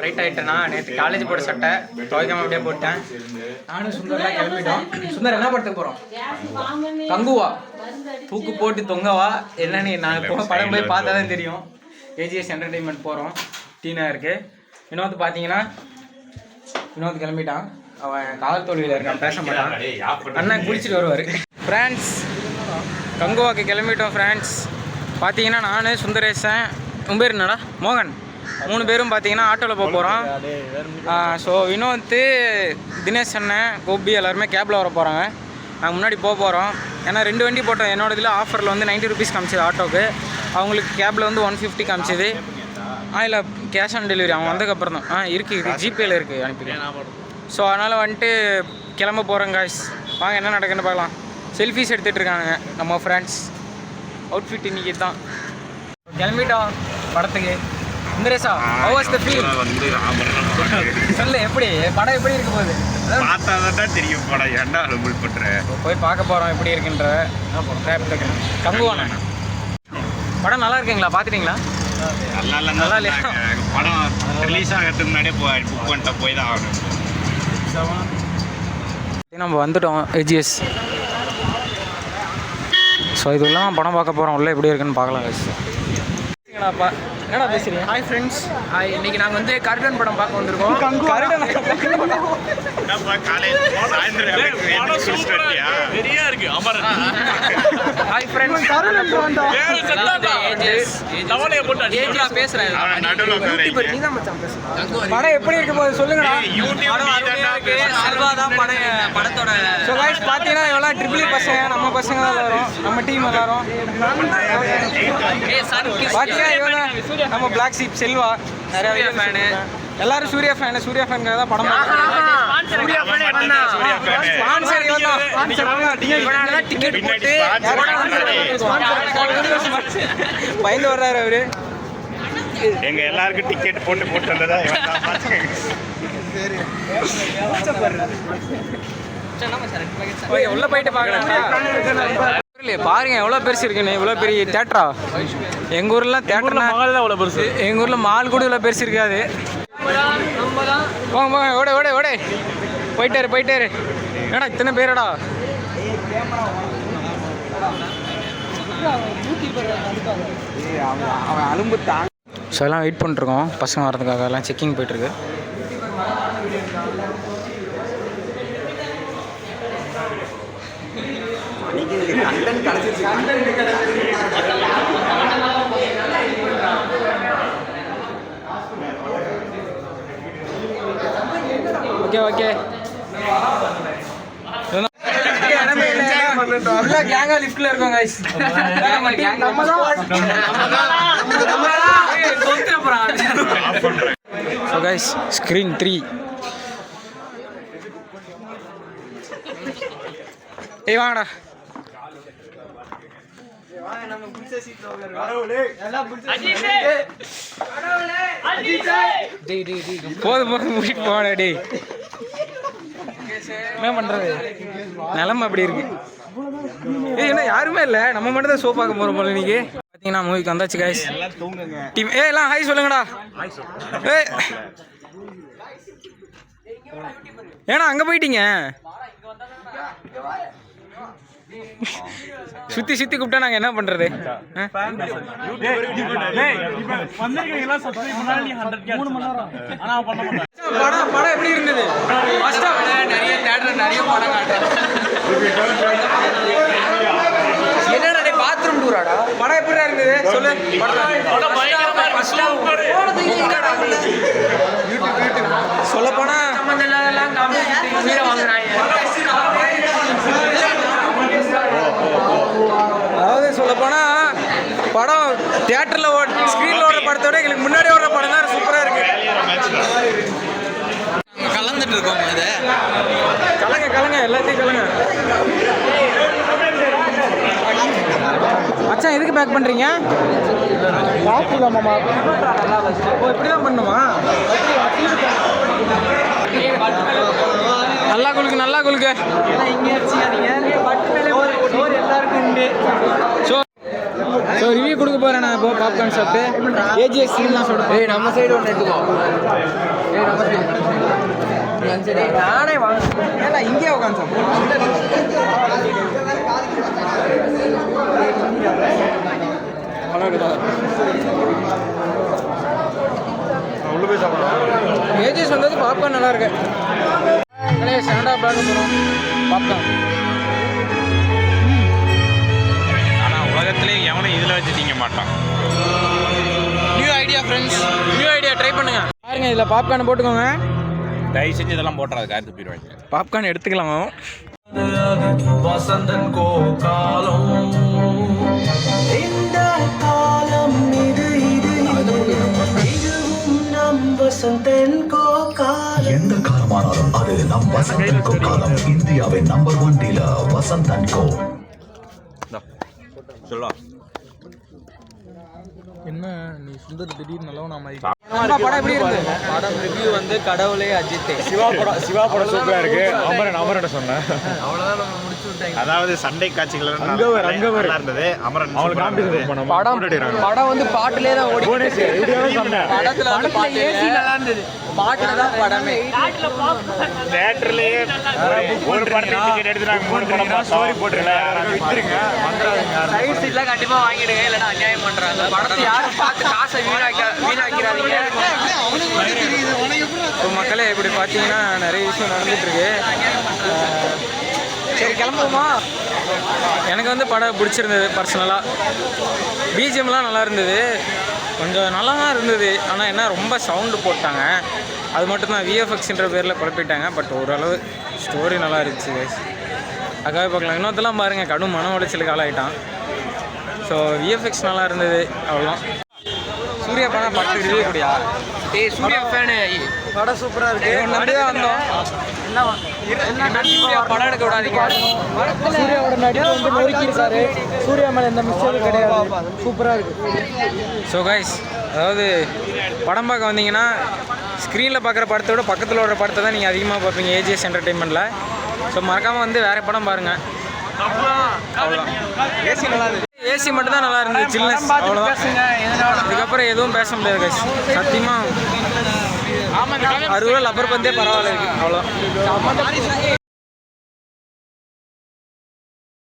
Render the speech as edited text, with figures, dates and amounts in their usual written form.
Right ஆகிட்டேன்னா நேற்று college போட்ட சட்டை துவைக்காம அப்படியே போட்டேன். நானும் சுந்தரெலாம் கிளம்பிட்டோம். சுந்தர் என்ன படத்துக்கு போகிறோம்? கங்குவா. தூக்கு போட்டு தொங்கவா என்னன்னு நான் படம் போய் பார்த்தா தான் தெரியும். ஏஜிஎஸ் என்டர்டெயின்மெண்ட் போகிறோம். டீனா இருக்குது. வினோத் பார்த்தீங்கன்னா வினோத் கிளம்பிட்டான். அவன் காதல் தோல்வியில் இருக்கான், பேச மாட்டான். அண்ணன் குளிச்சுட்டு வருவார். ஃப்ரெண்ட்ஸ் கங்குவாக்கு கிளம்பிட்டோம். ஃப்ரெண்ட்ஸ் பார்த்தீங்கன்னா நான் சுந்தரேசன், உன் பேர் என்னடா மோகன், 3 பேரும் பார்த்தீங்கன்னா ஆட்டோவில் போக போகிறோம். ஸோ வினோத், தினேஷ் அண்ணன், கோபி எல்லாருமே கேபில் வர போகிறாங்க. நாங்கள் முன்னாடி போக போகிறோம். ஏன்னா 2 வண்டி போட்டோம். என்னோட இதில் ஆஃபரில் வந்து 90 rupees காமிச்சது ஆட்டோவுக்கு. அவங்களுக்கு கேபில் வந்து 150 காமிச்சது. இல்லை கேஷ் ஆன் டெலிவரி அவன் வந்ததுக்கப்புறம் தான் இருக்குது, ஜிபேயில் இருக்குது, அனுப்பிடுவேன். ஸோ அதனால் வந்துட்டு கிளம்ப போகிறோம் காய்ஸ். வாங்க என்ன நடக்குன்னு பார்க்கலாம். செல்ஃபீஸ் எடுத்துகிட்டு இருக்கானுங்க நம்ம ஃப்ரெண்ட்ஸ். அவுட்ஃபிட் இன்றைக்கி தான் கிளம்பிட்டோம் படத்துக்கு. சுந்தரேஷா, ஹவ் வாஸ் தி ஃபீல்? சொல்லு, எப்படி படம் எப்படி இருக்க போகுது? பார்த்தா தெரியும் படம். ஏன்டா ரொம்ப பண்ணுறேன். போய் பார்க்க போகிறோம் எப்படி இருக்குன்ற. கங்குவான படம் நல்லா இருக்குங்களா? பார்த்துட்டீங்களா? நல்லா இல்லையா? படம் ரிலீஸ் ஆகிறதுக்கு முன்னாடியே புக் பண்ணிட்ட போய் தான் ஆகணும். நம்ம வந்துட்டோம் ஏஜிஎஸ். ஸோ இது இல்லாமல் படம் பார்க்க போகிறோம். உள்ளே எப்படி இருக்குன்னு பார்க்கலாம். என்னடா பேசுறீங்க? Hi friends. இன்னைக்கு நாங்கள் வந்து கருடன் படம் பார்க்க வந்திருக்கோம். Hi friends. படம் எப்படி இருக்கு போது சொல்லுங்கடா. படத்தோட பார்த்தீங்கன்னா எவ்வளோ ட்ரிபிள் பசங்க, நம்ம பசங்க தான் வரும், நம்ம டீம் எல்லாரும் பார்த்தீங்கன்னா நம்ம பிளாக் ஷீப் செல்வா நிறைய ஃபேனு, எல்லாரும் சூர்யா ஃபேனு. சூர்யா ஃபேனுக்காக தான் படம் டிக்கெட் போட்டு பயந்து வர்றாரு அவரு. எங்க எல்லாருக்கும் டிக்கெட் போட்டு வந்ததா உள்ள போயிட்டு பார்க்கலாம். பாருங்க எவ்வளோ பெருசு இருக்குன்னு. இவ்வளோ பெரிய தேட்டரா? எங்கள் ஊர்லாம் தேட்டர்னா அவ்வளோ பெருசு. எங்கள் ஊரில் மால் கூட இவ்வளோ பெருசு இருக்காது. போங்க போங்க, ஓட ஓட ஓட போயிட்டாரு. ஏடா இத்தனை பேரடா? அவன் அலும்பு தாங்க. ஸோ எல்லாம் வெயிட் பண்ணிட்டுருக்கோம் பசங்க வரதுக்காக. எல்லாம் செக்கிங் போயிட்டுருக்கு. Okay okay. கேங்கா லிஃப்ட்ல இருக்கோம் गाइस. So guys, screen 3. ஏய் வாங்கடா. போதும் முடிட்டு போடா டேய். என்ன பண்றது, நிலமை அப்படி இருக்கு. என்ன யாருமே இல்லை, நம்ம மட்டும் தான் ஷோ பார்க்க போகிறோம் போல. இன்னைக்கு பார்த்தீங்கன்னா மூவிக்கு வந்தாச்சு காய்ஸ். டீம் எல்லாம் ஹாய் சொல்லுங்கடா. ஏன்னா அங்கே போயிட்டீங்க? சுற்றி கூப்பிட்டா நாங்கள் என்ன பண்ணுறது? படம் எப்படி இருந்தது? நிறைய தேட்டர் நிறைய படம் காட்டுறேன். என்னடா பாத்ரூம் டூராடா? படம் எப்படி இருந்தது சொல்லு. சொல்ல போனா அதாவது சொல்ல போனா படம் தியேட்டர்ல ஸ்கிரீன்ல ஓடுற படத்தோட எங்களுக்கு முன்னாடி ஓடுற படம் தான் சூப்பரா இருக்கு. கலந்துட்டு இருக்கோம். கலங்க எல்லாத்தையும் கலங்க. மச்சான் எதுக்கு பேக் பண்றீங்க? இப்படிதான் பண்ணுமா? நல்லா குலுக்கு. ஸோ ரிவ்யூ கொடுக்க போகிறேன் நான் இப்போ. பாப்கார்ன் சாப்பிட்டு ஏஜிஎஸ் சீன்லாம் சொல்கிறேன். நம்ம சைடு ஒன்று எடுத்துக்கோ. சரி நானே வாங்க ஏன்னா இங்கே உட்காந்து உள்ள போய் சாப்பிடலாம். ஏஜஸ் வந்தது பாப்கார்ன் நல்லா இருக்கு ஸ்டாண்டா பார்க்க போகிறோம் பாப்கார்ன். ஆனால் உலகத்திலே எவனும் இதில் வச்சு திங்க மாட்டான். New idea friends, new idea try பண்ணுங்க. பாருங்க இதில் பாப்கார்ன் போட்டுக்கோங்க. தயவு செஞ்சு இதெல்லாம் போட்டுறாது, கார் துப்பிடுவாங்க. பாப்கார்ன் எடுத்துக்கலாம். வசந்தன் கோ காலம் இந்த காலம் இது இதுவும் நம் வசந்தன் கோ காலம். எந்த காலமானாலும் அது நம் வசந்தன் கோ காலம். இந்தியாவின் நம்பர் 1 டீலர் வசந்தன் கோ. சொல்லலாம். என்ன நீ சுந்தர் திடீர்னு நல்லவனா மாதிரி படம் எப்படி இருக்கு? படம் ரிவ்யூ வந்து கடவுளே அஜித். சிவா படம் சூப்பரா இருக்கு. அமரன் சொன்னேன். அவ்வளவுதான் நம்ம முடிச்சு விட்டாங்க. அதாவது சண்டை காட்சிகள் அங்கவர் நல்லா இருந்தது. அமரன் அவங்களுக்கு காம்படிஷன் பண்ணோம். படம் வந்து பாட்டுலே தான் ஓடி. படத்துல வந்து பாட்டு ஏசி நல்லா இருந்தது. பாட்டுல தான் படமே. தியேட்டர்லயே ஒரு படத்துக்கு டிக்கெட் எடுத்து நாங்க 3 படம் ஸ்டோரி போட்டுருக்கேன். விட்டுருங்க, வந்துறாதீங்க. சைடு சீட்லாம் கண்டிப்பா வாங்கிடுங்க, இல்லனா அநியாயம் பண்றாங்க. படத்தை யாரும் பார்த்து காசை வீணாக்கிறாதீங்க. இப்போ மக்களே இப்படி பார்த்தீங்கன்னா நிறைய விஷயம் நடந்துட்டு இருக்கு. சரி கிளம்புவோமா? எனக்கு வந்து படம் பிடிச்சிருந்தது பர்சனலாக. பிஜிஎம்லாம் நல்லா இருந்தது, கொஞ்சம் நல்லா தான் இருந்தது. ஆனால் என்ன ரொம்ப சவுண்டு போட்டாங்க, அது மட்டும்தான். விஎஃப்எக்ஸ்ன்ற பேரில் குழப்பிட்டாங்க. பட் ஓரளவு ஸ்டோரி நல்லா இருந்துச்சு. அதுக்காக பார்க்கலாம். இன்னொருத்தெல்லாம் பாருங்கள், கடும் மன உளைச்சலுக்கு ஆளாயிட்டான். ஸோ விஎஃப்எக்ஸ் நல்லா இருந்தது, அவ்வளோதான். சூர்யா படம் படம் ரிவ்யூ கூடியா? சூர்யா ஃபேனு. படம் சூப்பராக இருக்குது. நம்பி தான் வந்தோம். சூர்யா படம் எடுக்க விடாதீங்க. சூர்யாவோட நடிப்பு வந்து நொறுக்கிருக்காரு. சூர்யா மேலே எந்த மிஸ்டேக்கும் கிடையாது, சூப்பராக இருக்குது. ஸோ கைஸ், அதாவது படம் பார்க்க வந்தீங்கன்னா ஸ்க்ரீனில் பார்க்குற படத்தை விட பக்கத்தில் வர படத்தை தான் நீங்கள் அதிகமாக பார்ப்பீங்க ஏஜிஎஸ் என்டர்டெயின்மெண்ட்டில். ஸோ மறக்காமல் வந்து வேறு படம் பாருங்கள். அவ்வளோதான். ஏசி நல்லா இருந்தது. ஏசி மட்டும் தான் நல்லா இருந்தது, சில்னஸ், அவ்வளோதான். இதுக்கப்புறம் எதுவும் பேச முடியாது கைஸ். சத்தியமாக 60 ரூபா லப்பர் பந்தே பரவாயில்ல இருக்குது, அவ்வளோதான்.